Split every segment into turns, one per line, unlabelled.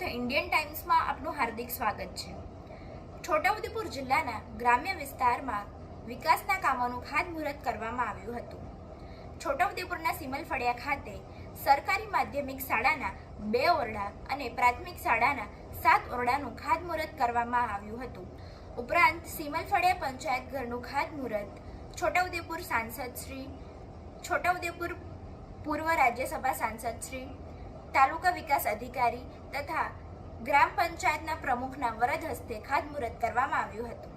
The Indian ટાઈમ્સમાં આપનું હાર્દિક સ્વાગત છે। છોટાઉદેપુર જિલ્લાના ગ્રામ્ય વિસ્તારમાં વિકાસના કામોનું ખાતમુહૂર્ત કરવામાં આવ્યું હતું। છોટાઉદેપુરના સિમલફળિયા ખાતે સરકારી માધ્યમિક શાળાના 2 ઓરડા અને પ્રાથમિક શાળાના 7 ઓરડાનું ખાતમુહૂર્ત કરવામાં આવ્યું હતું। ઉપરાંત સિમલફળિયા પંચાયત ઘરનું ખાતમુહૂર્ત છોટાઉદેપુર સાંસદ શ્રી, છોટાઉદેપુર પૂર્વ રાજ્યસભા સાંસદ શ્રી, તાલુકા વિકાસ અધિકારી તથા ગ્રામ પંચાયતના પ્રમુખના વરદ હસ્તે ખાતમુહૂર્ત કરવામાં આવ્યું હતું।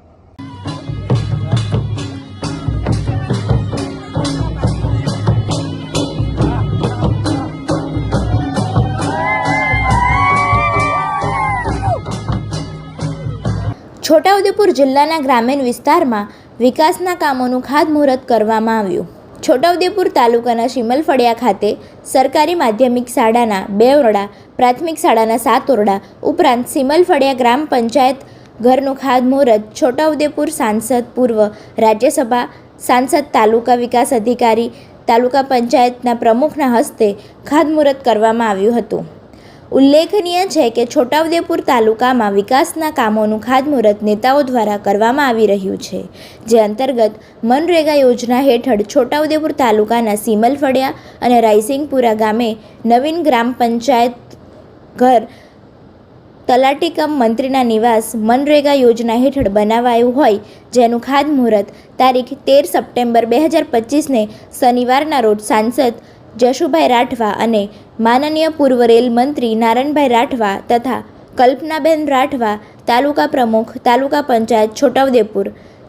છોટાઉદેપુર જિલ્લાના ગ્રામીણ વિસ્તારમાં વિકાસના કામોનું ખાતમુહૂર્ત કરવામાં આવ્યું। છોટાઉદેપુર તાલુકાના સિમલફળિયા ખાતે સરકારી માધ્યમિક શાળાના 2 ઓરડા, પ્રાથમિક શાળાના 7 ઓરડા ઉપરાંત સિમલફળિયા ગ્રામ પંચાયત ઘરનું ખાતમુહૂર્ત છોટાઉદેપુર સાંસદ, પૂર્વ રાજ્યસભા સાંસદ, તાલુકા વિકાસ અધિકારી, તાલુકા પંચાયતના પ્રમુખના હસ્તે ખાતમુહૂર્ત કરવામાં આવ્યું હતું। ઉલ્લેખનીય છે કે છોટાઉદેપુર તાલુકામાં વિકાસના કામોનું ખાતમુહૂર્ત નેતાઓ દ્વારા કરવામાં આવી રહ્યું છે, જે અંતર્ગત મનરેગા યોજના હેઠળ છોટાઉદેપુર તાલુકાના સિમલફળિયા અને રાયસિંગપુરા ગામે નવીન ગ્રામ પંચાયત ઘર તલાટી કમ મંત્રીના નિવાસ મનરેગા યોજના હેઠળ બનાવાયું હોય, જેનું ખાતમુહૂર્ત તારીખ 13 સપ્ટેમ્બર 2025ને શનિવારના રોજ સાંસદ જશુભાઈ રાઠવા અને માનનીય પૂર્વ રેલ મંત્રી નારણભાઈ રાઠવા તથા કલ્પનાબેન રાઠવા, તાલુકા પ્રમુખ, તાલુકા પંચાયત છોટાઉદેપુર,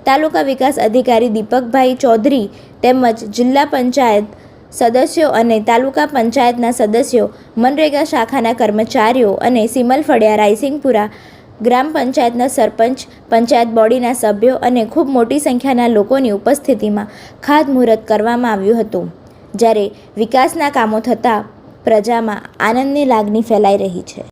તાલુકા વિકાસ અધિકારી દીપકભાઈ ચૌધરી તેમજ જિલ્લા પંચાયત સદસ્યો અને તાલુકા પંચાયતના સદસ્યો, મનરેગા શાખાના કર્મચારીઓ અને સિમલફળિયા રાયસિંગપુરા ગ્રામ પંચાયતના સરપંચ, પંચાયત બોડીના સભ્યો અને ખૂબ મોટી સંખ્યાના લોકોની ઉપસ્થિતિમાં ખાતમુહૂર્ત કરવામાં આવ્યું હતું, જ્યારે વિકાસના કામો થતાં પ્રજામાં આનંદની લાગણી ફેલાઈ રહી છે।